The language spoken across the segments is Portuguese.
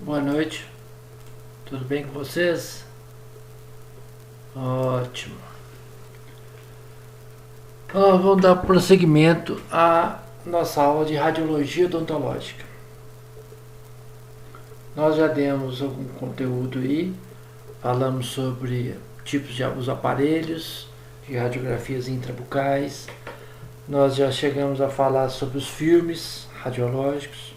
Boa noite, tudo bem com vocês? Ótimo. Nós vamos dar prosseguimento à nossa aula de radiologia odontológica. Nós já demos algum conteúdo aí, falamos sobre tipos de os aparelhos de radiografias intrabucais, nós já chegamos a falar sobre os filmes radiológicos.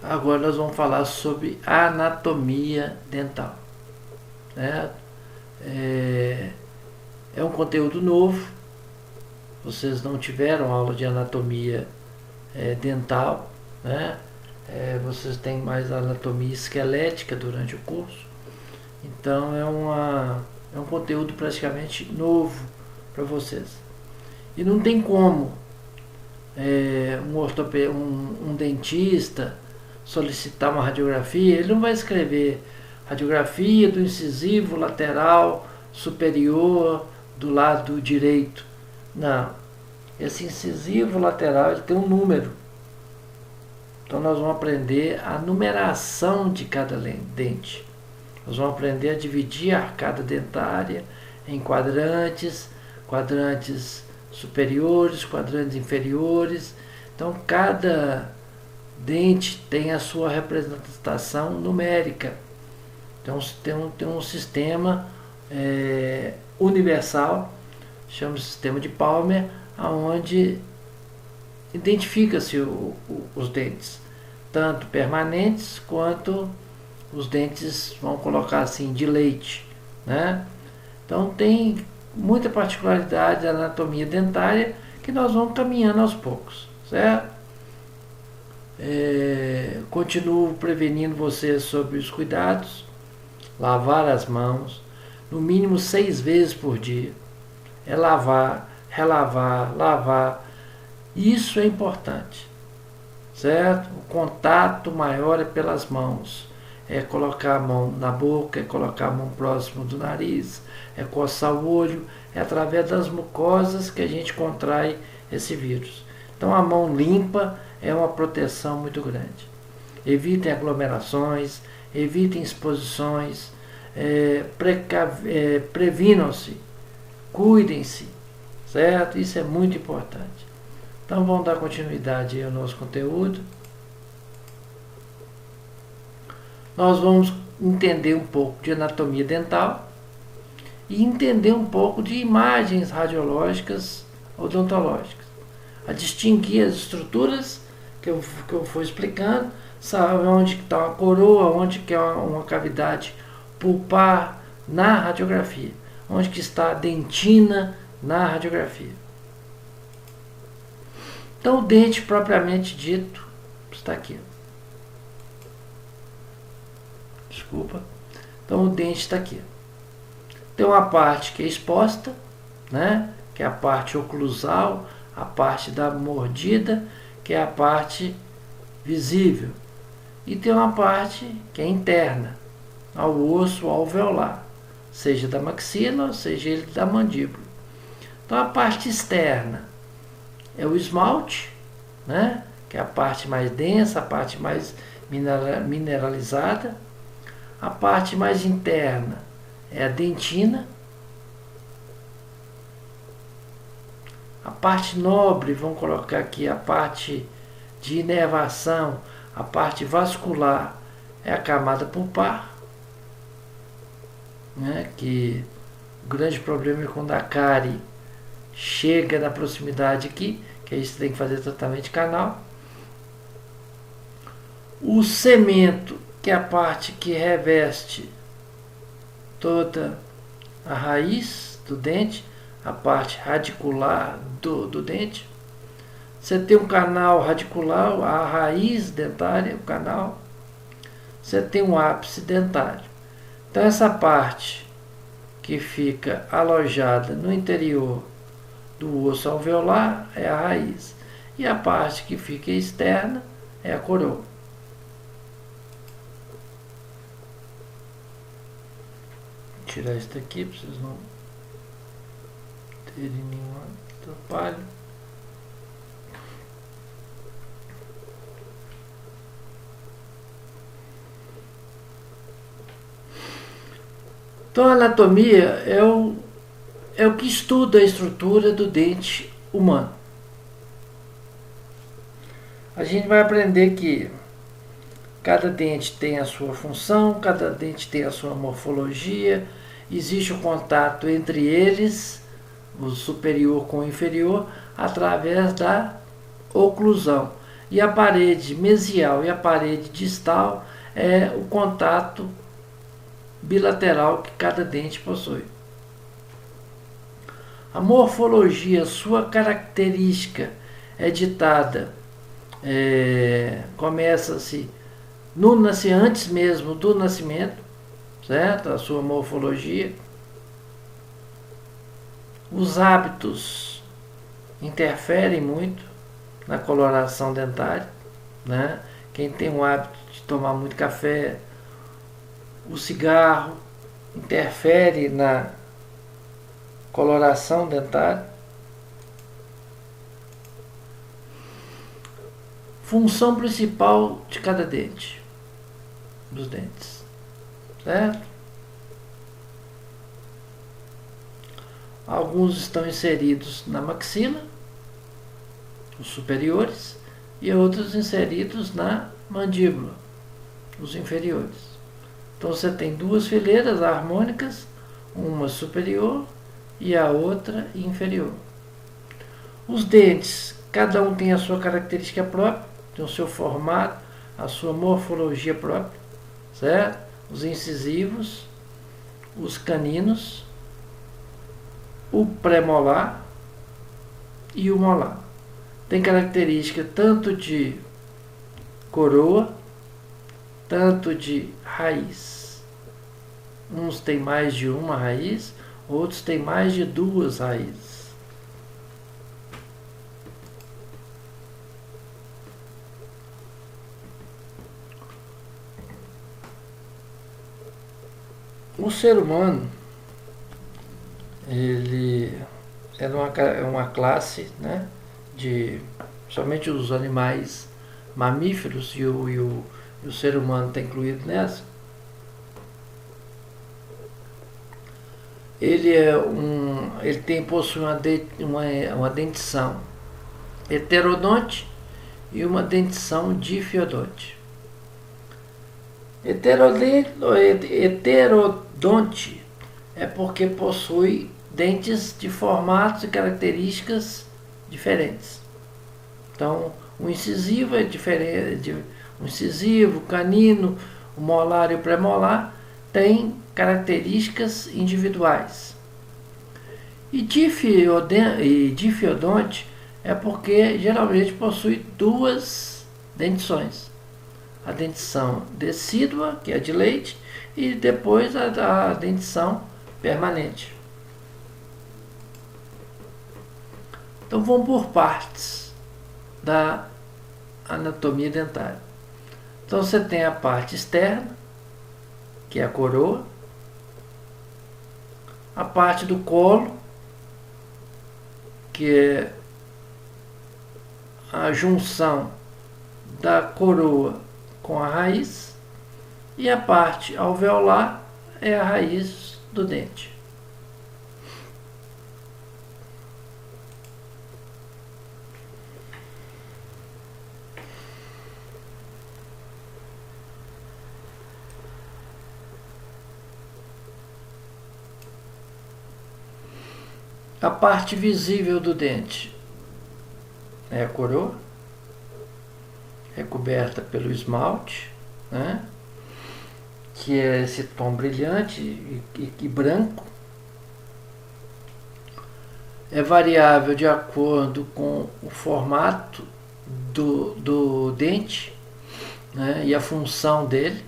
Agora nós vamos falar sobre anatomia dental. Né? É um conteúdo novo. Vocês não tiveram aula de anatomia dental, né? Vocês têm mais anatomia esquelética durante o curso. Então é um conteúdo praticamente novo para vocês. E não tem como um dentista solicitar uma radiografia, ele não vai escrever radiografia do incisivo lateral superior do lado direito. Não. Esse incisivo lateral ele tem um número. Então nós vamos aprender a numeração de cada dente. Nós vamos aprender a dividir a arcada dentária em quadrantes, quadrantes superiores, quadrantes inferiores. Então cada dente tem a sua representação numérica. Então tem um sistema universal, chama-se sistema de Palmer, onde identifica-se os dentes, tanto permanentes quanto os dentes, vamos colocar assim, de leite, né? Então tem muita particularidade da anatomia dentária que nós vamos caminhando aos poucos, certo? Continuo prevenindo vocês sobre os cuidados, lavar as mãos, no mínimo 6 vezes por dia. É lavar, relavar, lavar. Isso é importante, certo? O contato maior é pelas mãos. É colocar a mão na boca, é colocar a mão próximo do nariz, é coçar o olho, é através das mucosas que a gente contrai esse vírus. Então a mão limpa é uma proteção muito grande. Evitem aglomerações, evitem exposições, previnam-se, cuidem-se, certo? Isso é muito importante. Então vamos dar continuidade ao nosso conteúdo. Nós vamos entender um pouco de anatomia dental e entender um pouco de imagens radiológicas odontológicas. A distinguir as estruturas que eu fui explicando, sabe onde está uma coroa, onde que é uma cavidade pulpar na radiografia, onde que está a dentina na radiografia. Então o dente propriamente dito está aqui. Desculpa. Então o dente está aqui. Tem uma parte que é exposta, né? Que é a parte oclusal, a parte da mordida, que é a parte visível. E tem uma parte que é interna, ao osso alveolar, seja da maxila, seja ele da mandíbula. Então a parte externa é o esmalte, né? Que é a parte mais densa, a parte mais mineralizada. A parte mais interna é a dentina. A parte nobre, vamos colocar aqui a parte de inervação, a parte vascular, é a camada pulpar, né? Que o grande problema é quando a cárie chega na proximidade aqui, que aí você tem que fazer tratamento de canal. O cemento, que é a parte que reveste toda a raiz do dente, a parte radicular do dente. Você tem um canal radicular, a raiz dentária, o canal. Você tem um ápice dentário. Então essa parte que fica alojada no interior do osso alveolar é a raiz. E a parte que fica externa é a coroa. Vou tirar isso daqui para vocês não terem nenhum atrapalho. Então a anatomia é o que estuda a estrutura do dente humano. A gente vai aprender que cada dente tem a sua função, cada dente tem a sua morfologia, existe o contato entre eles, o superior com o inferior, através da oclusão. E a parede mesial e a parede distal é o contato bilateral que cada dente possui. A morfologia, sua característica, é ditada, começa-se antes mesmo do nascimento, certo? A sua morfologia. Os hábitos interferem muito na coloração dentária, né? Quem tem o hábito de tomar muito café, o cigarro, interfere na coloração dentária. Função principal de cada dente, dos dentes, certo? Alguns estão inseridos na maxila, os superiores, e outros inseridos na mandíbula, os inferiores. Então você tem duas fileiras harmônicas, uma superior e a outra inferior. Os dentes, cada um tem a sua característica própria, tem o seu formato, a sua morfologia própria, certo? Os incisivos, os caninos, o premolar e o molar. Tem característica tanto de coroa, tanto de raiz. Uns têm mais de uma raiz, outros têm mais de duas raízes. O ser humano, ele é uma classe, né, de somente os animais mamíferos e o ser humano está incluído nessa. Ele possui uma dentição heterodonte e uma dentição difiodonte. Heterodonte é porque possui dentes de formatos e características diferentes. Então, o incisivo é diferente, o incisivo, o canino, o molar e o premolar têm características individuais. E difiodonte é porque geralmente possui duas dentições. A dentição decídua, que é de leite, e depois a dentição permanente. Então vamos por partes da anatomia dentária. Então você tem a parte externa, que é a coroa, a parte do colo, que é a junção da coroa com a raiz, e a parte alveolar é a raiz do dente. A parte visível do dente é a coroa, recoberta pelo esmalte, né? Que é esse tom brilhante e branco. É variável de acordo com o formato do dente, né? E a função dele.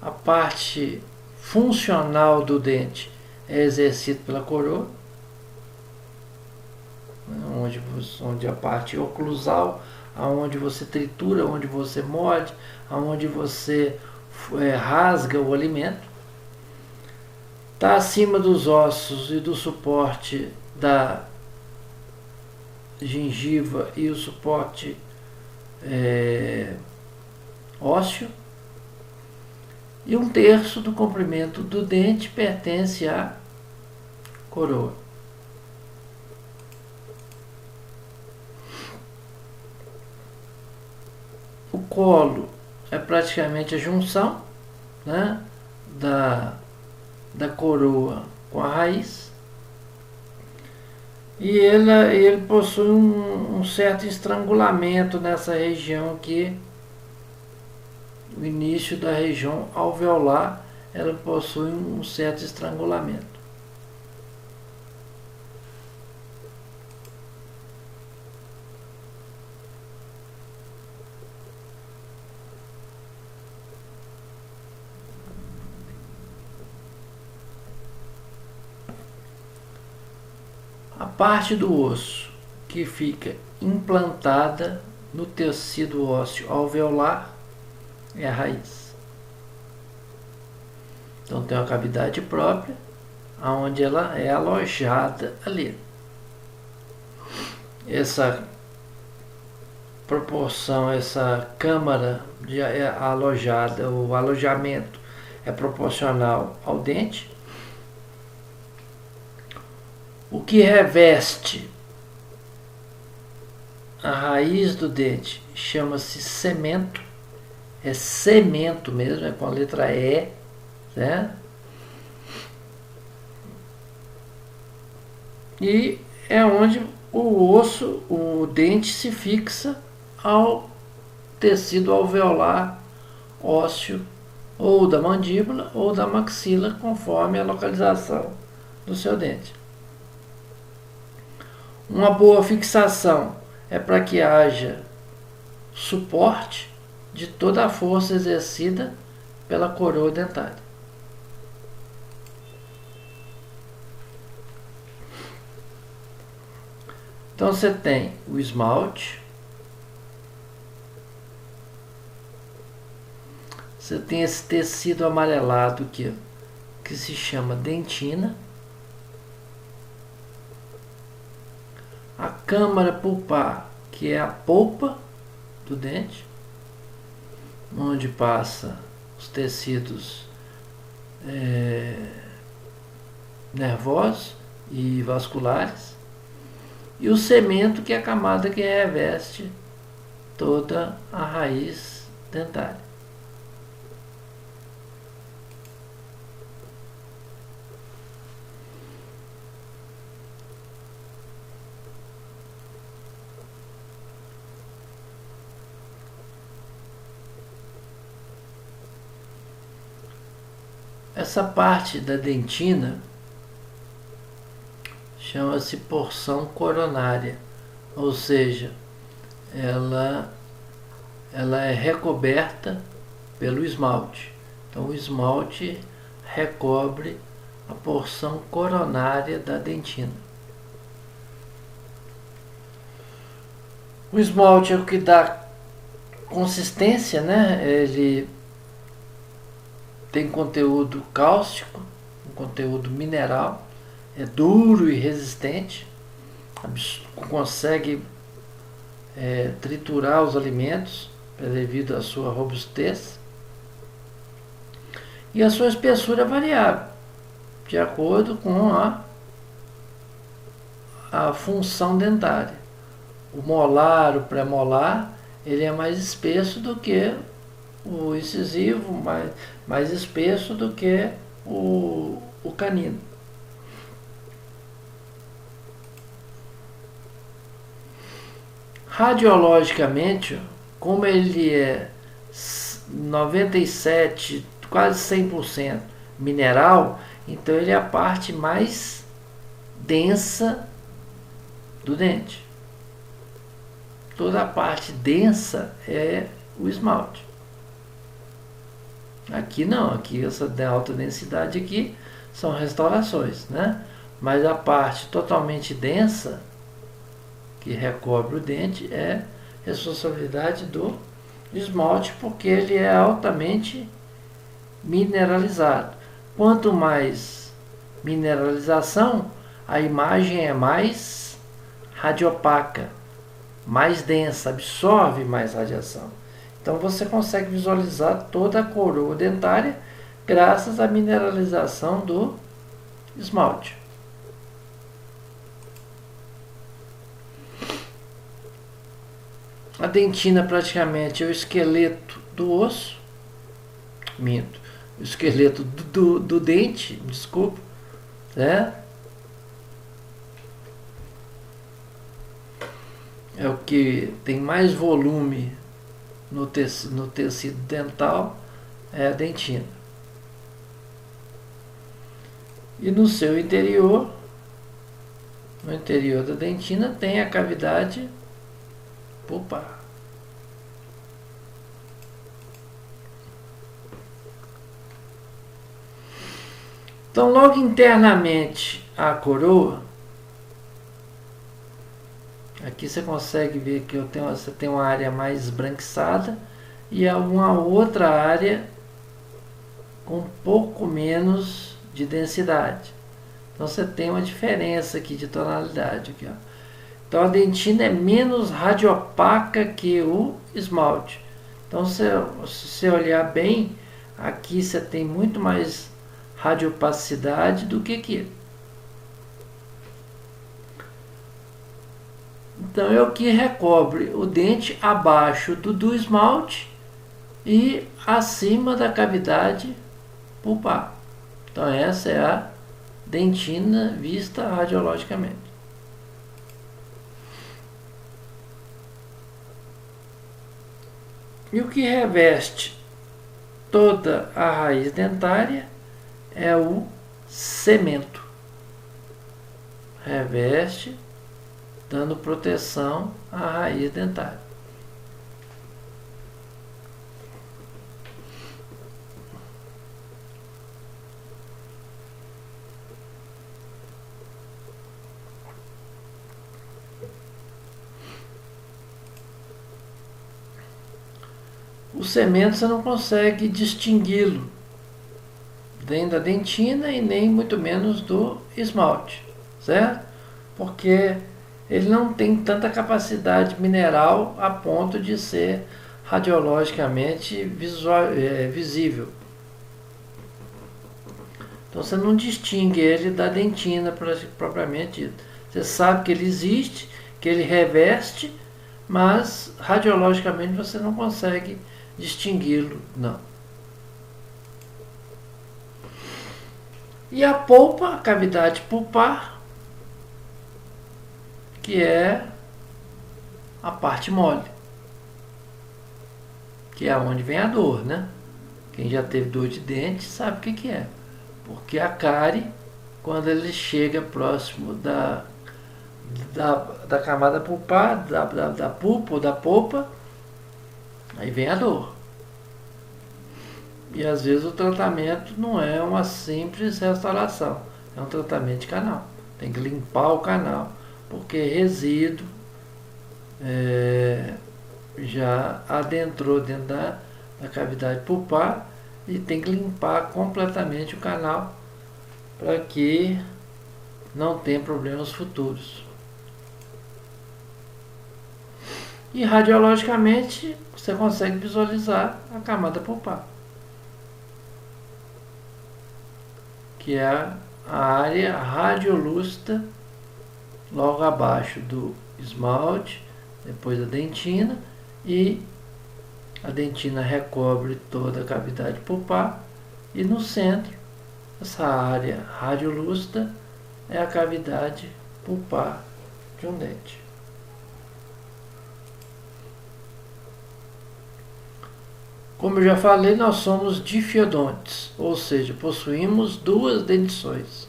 A parte funcional do dente é exercida pela coroa, onde a parte oclusal, aonde você tritura, onde você morde, aonde você rasga o alimento, está acima dos ossos e do suporte da gengiva e o suporte ósseo, e 1/3 do comprimento do dente pertence à coroa. O colo é praticamente a junção, né, da coroa com a raiz, e ele possui um certo estrangulamento nessa região aqui. O início da região alveolar, ela possui um certo estrangulamento. A parte do osso que fica implantada no tecido ósseo alveolar é a raiz. Então tem uma cavidade própria, onde ela é alojada ali. Essa proporção, essa câmara alojada, o alojamento é proporcional ao dente. O que reveste a raiz do dente chama-se cemento. É cemento mesmo, é com a letra E, certo? E é onde o osso, o dente se fixa ao tecido alveolar ósseo, ou da mandíbula ou da maxila, conforme a localização do seu dente. Uma boa fixação é para que haja suporte de toda a força exercida pela coroa dentária. Então você tem o esmalte, você tem esse tecido amarelado aqui, que se chama dentina, a câmara pulpar, que é a polpa do dente, onde passa os tecidos nervosos e vasculares, e o cemento, que é a camada que reveste toda a raiz dentária. Essa parte da dentina chama-se porção coronária, ou seja, ela é recoberta pelo esmalte. Então o esmalte recobre a porção coronária da dentina. O esmalte é o que dá consistência, né? Ele tem conteúdo cáustico, um conteúdo mineral, é duro e resistente, consegue triturar os alimentos devido à sua robustez, e a sua espessura é variável, de acordo com a função dentária. O molar, o premolar, ele é mais espesso do que o incisivo, mais espesso do que o canino. Radiologicamente, como ele é 97, quase 100% mineral, então ele é a parte mais densa do dente. Toda a parte densa é o esmalte. Aqui não, aqui essa de alta densidade aqui são restaurações, né? Mas a parte totalmente densa, que recobre o dente, é responsabilidade do esmalte, porque ele é altamente mineralizado. Quanto mais mineralização, a imagem é mais radiopaca, mais densa, absorve mais radiação. Então você consegue visualizar toda a coroa dentária graças à mineralização do esmalte. A dentina praticamente é o esqueleto do osso, minto, o esqueleto do dente, desculpa, né? É o que tem mais volume no tecido dental, é a dentina. E no seu interior, no interior da dentina, tem a cavidade pulpar. Então, logo internamente à coroa, aqui você consegue ver que você tem uma área mais esbranquiçada e uma outra área com um pouco menos de densidade. Então você tem uma diferença aqui de tonalidade. Aqui, ó. Então a dentina é menos radiopaca que o esmalte. Então se você olhar bem, aqui você tem muito mais radiopacidade do que aqui. Então é o que recobre o dente abaixo do esmalte e acima da cavidade pulpar. Então essa é a dentina vista radiologicamente. E o que reveste toda a raiz dentária é o cemento. Reveste, dando proteção à raiz dentária. O cemento você não consegue distingui-lo nem da dentina e nem muito menos do esmalte, certo? Porque ele não tem tanta capacidade mineral a ponto de ser radiologicamente visível. Então você não distingue ele da dentina propriamente dito. Você sabe que ele existe, que ele reveste, mas radiologicamente você não consegue distingui-lo, não. E a polpa, a cavidade pulpar, que é a parte mole, que é onde vem a dor, né? Quem já teve dor de dente sabe o que é. Porque a cárie, quando ele chega próximo da camada pulpar, da pulpa ou da polpa, aí vem a dor. E às vezes o tratamento não é uma simples restauração, é um tratamento de canal. Tem que limpar o canal, porque resíduo já adentrou dentro da cavidade pulpar e tem que limpar completamente o canal para que não tenha problemas futuros. E radiologicamente você consegue visualizar a camada pulpar, que é a área radiolúcida logo abaixo do esmalte, depois da dentina, e a dentina recobre toda a cavidade pulpar, e no centro, essa área radiolúcida é a cavidade pulpar de um dente. Como eu já falei, nós somos difiodontes, ou seja, possuímos duas dentições.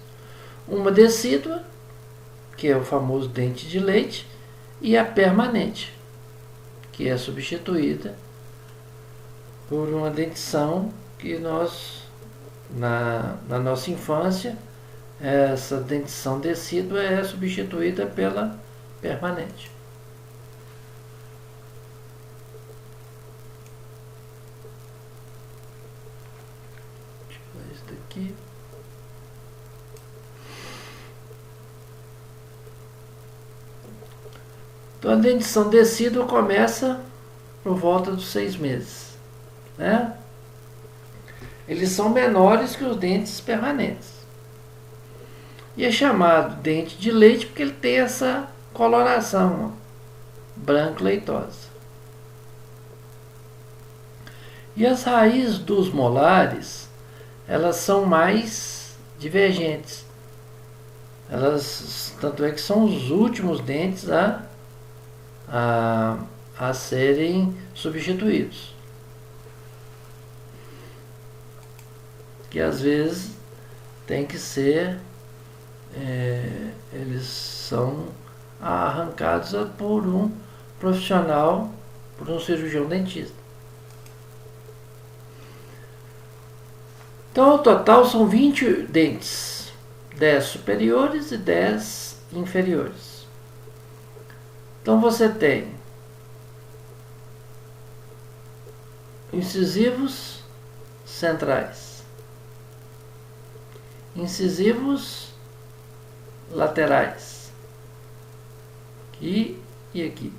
Uma decídua, que é o famoso dente de leite, e a permanente, que é substituída por uma dentição que nós, na nossa infância, essa dentição decídua é substituída pela permanente. Aqui. Então a dentição decídua começa por volta dos 6 meses, né? Eles são menores que os dentes permanentes. E é chamado dente de leite porque ele tem essa coloração branco-leitosa. E as raízes dos molares, elas são mais divergentes. Tanto é que são os últimos dentes a serem substituídos. Que às vezes tem que ser, eles são arrancados por um profissional, por um cirurgião dentista. Então, ao total são 20 dentes, 10 superiores e 10 inferiores. Então você tem incisivos centrais, incisivos laterais, aqui e aqui.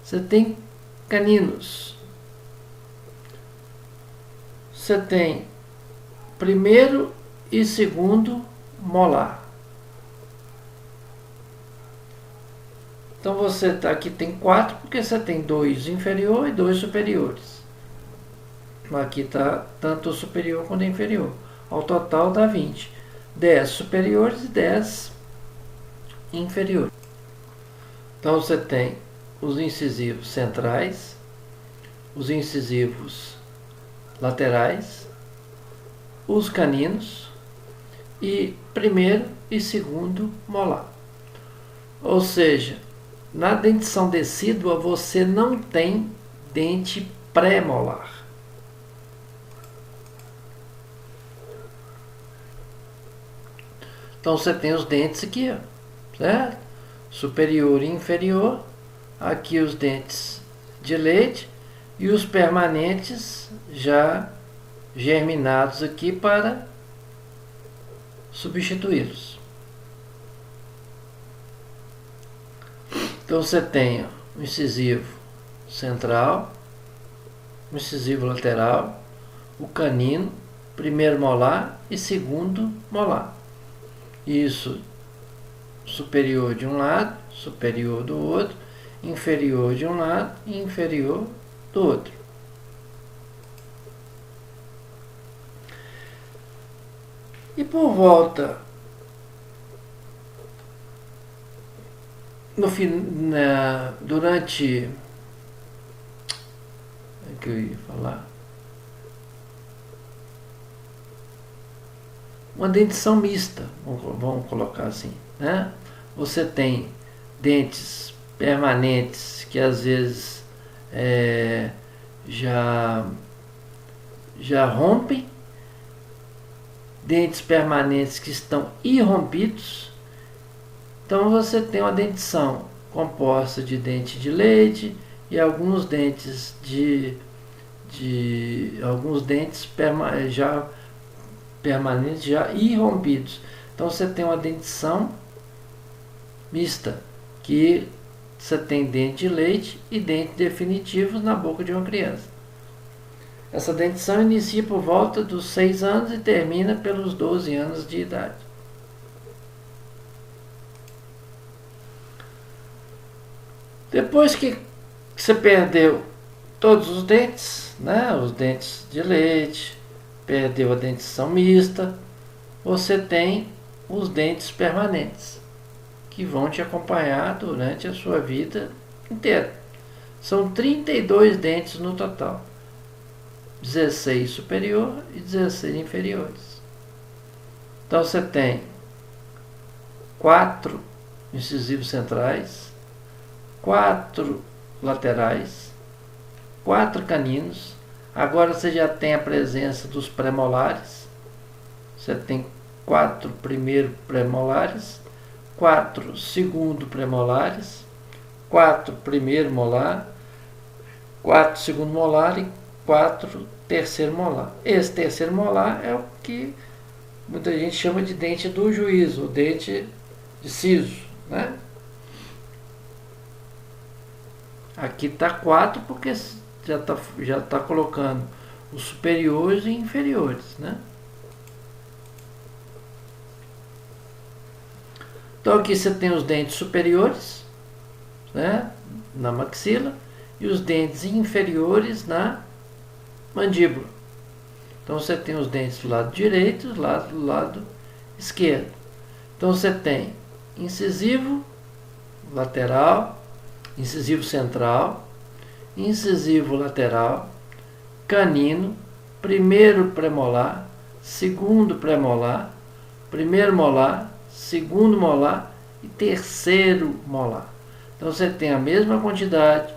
Você tem caninos. Você tem primeiro e segundo molar. Então você aqui tem 4 porque você tem 2 inferior e 2 superiores. Aqui está tanto o superior quanto o inferior. Ao total dá 20. 10 superiores e 10 inferiores. Então você tem os incisivos centrais, os incisivos laterais, os caninos e primeiro e segundo molar. Ou seja, na dentição decídua você não tem dente pré-molar. Então você tem os dentes aqui, ó, certo? Superior e inferior, aqui os dentes de leite e os permanentes já germinados aqui para substituí-los. Então você tem o incisivo central, o incisivo lateral, o canino, primeiro molar e segundo molar. Isso superior de um lado, superior do outro, inferior de um lado e inferior do outro. E por volta durante o que eu ia falar? Uma dentição mista, vamos colocar assim, né? Você tem dentes permanentes que às vezes já rompem, dentes permanentes que estão irrompidos. Então você tem uma dentição composta de dente de leite e alguns dentes já permanentes, já irrompidos. Então você tem uma dentição mista, que você tem dente de leite e dentes definitivos na boca de uma criança. Essa dentição inicia por volta dos 6 anos e termina pelos 12 anos de idade. Depois que você perdeu todos os dentes, né, os dentes de leite, perdeu a dentição mista, você tem os dentes permanentes, que vão te acompanhar durante a sua vida inteira. São 32 dentes no total, 16 superior e 16 inferiores. Então você tem 4 incisivos centrais, 4 laterais, 4 caninos. Agora você já tem a presença dos premolares. Você tem 4 primeiro premolares, 4 segundo premolares, 4 primeiro molar, 4 segundo molar e 4 terceiro molar. Esse terceiro molar é o que muita gente chama de dente do juízo, o dente de siso, né? Aqui está 4 porque já tá colocando os superiores e inferiores, né? Então aqui você tem os dentes superiores, né, na maxila, e os dentes inferiores na mandíbula. Então você tem os dentes do lado direito e do lado esquerdo. Então você tem incisivo lateral, incisivo central, incisivo lateral, canino, primeiro premolar, segundo premolar, primeiro molar, segundo molar e terceiro molar. Então você tem a mesma quantidade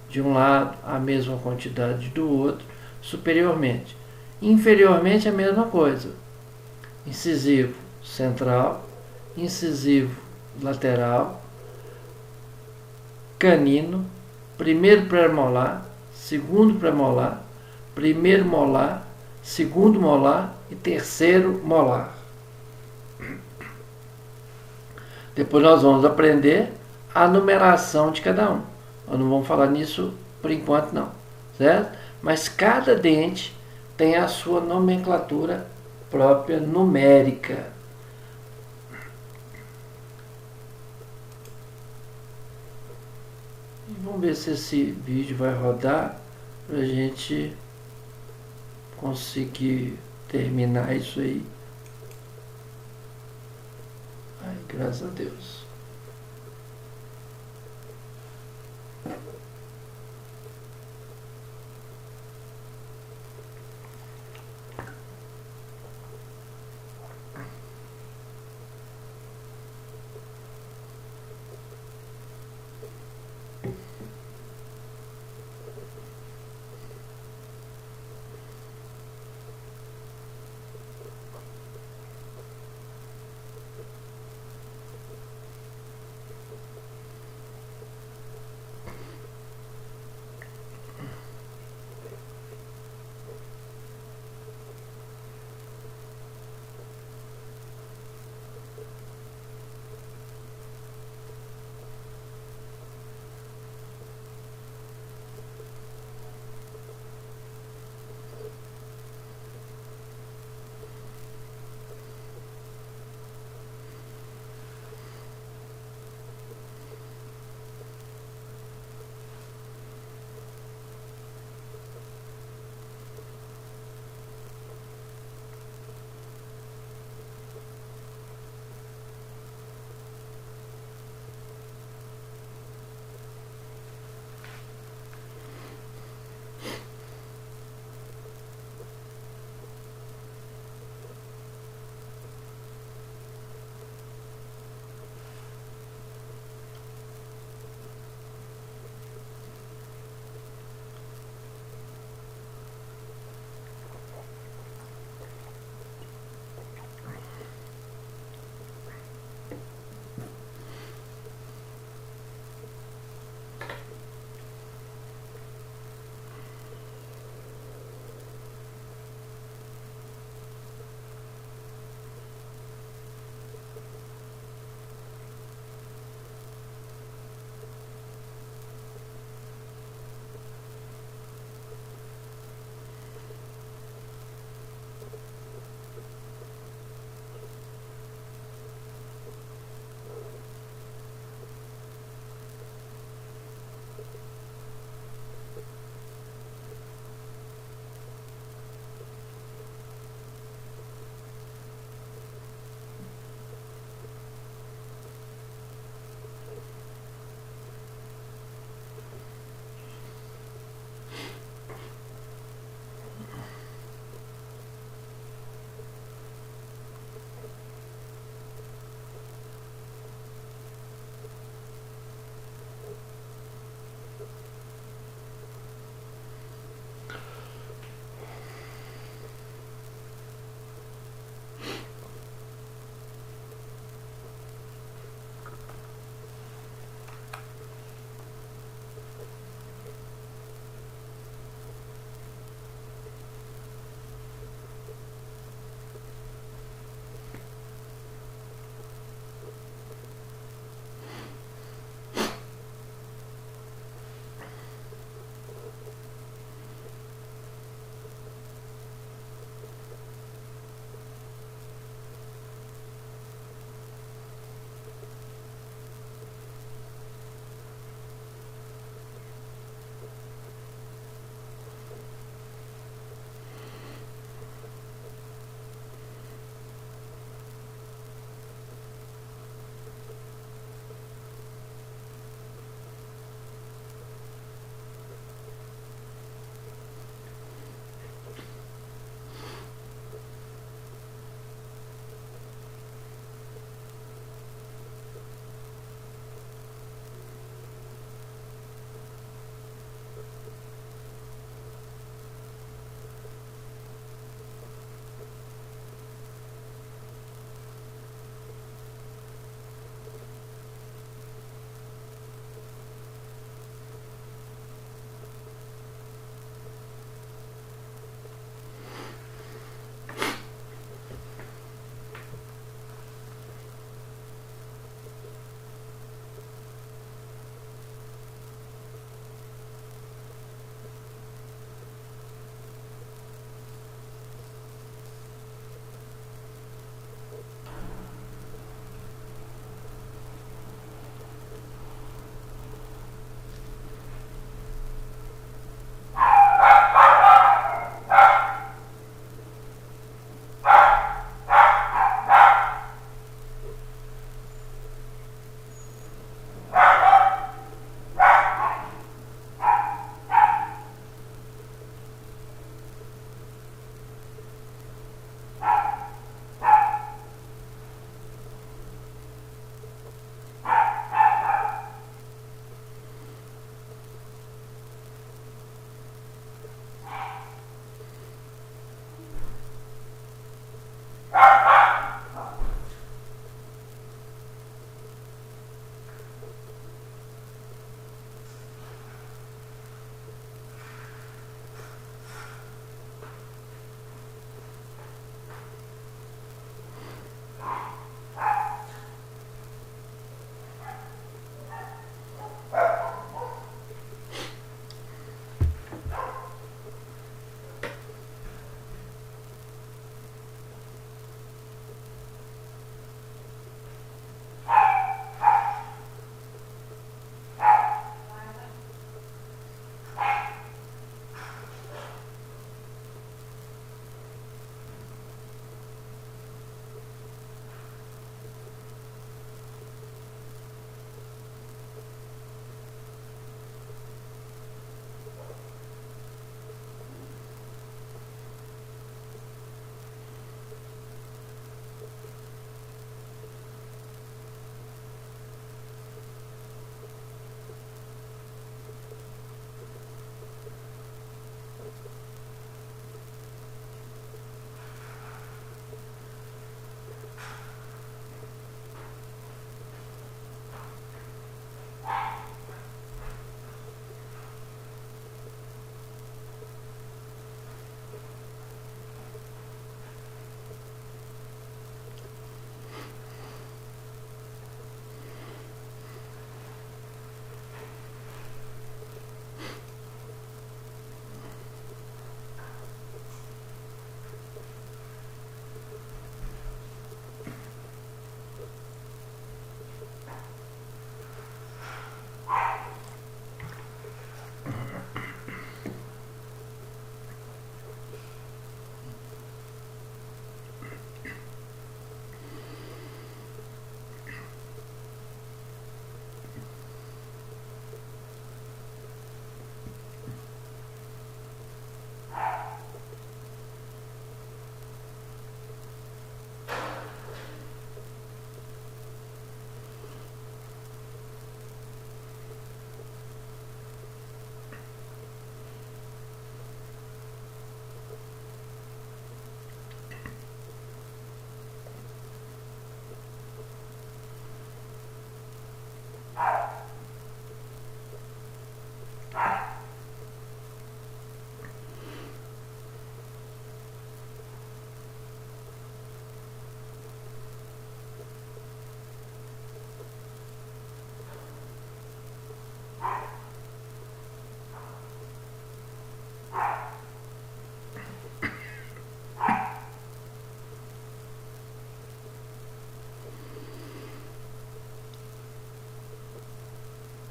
de um lado, a mesma quantidade do outro, superiormente. Inferiormente a mesma coisa. Incisivo central, incisivo lateral, canino, primeiro premolar, segundo premolar, primeiro molar, segundo molar e terceiro molar. Depois nós vamos aprender a numeração de cada um. Nós não vamos falar nisso por enquanto não, certo? Mas cada dente tem a sua nomenclatura própria numérica. E vamos ver se esse vídeo vai rodar para a gente conseguir terminar isso aí. Ai, graças a Deus.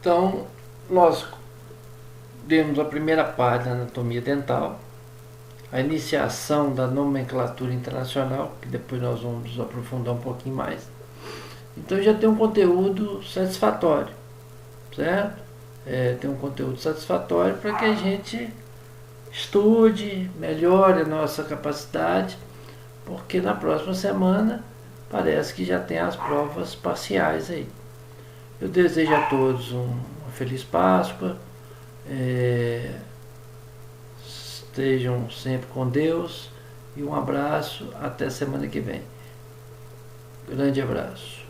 Então, nós demos a primeira parte da anatomia dental, a iniciação da nomenclatura internacional, que depois nós vamos aprofundar um pouquinho mais. Então já tem um conteúdo satisfatório, certo? Tem um conteúdo satisfatório para que a gente estude, melhore a nossa capacidade, porque na próxima semana parece que já tem as provas parciais aí. Eu desejo a todos uma feliz Páscoa, estejam sempre com Deus e um abraço, até semana que vem. Grande abraço.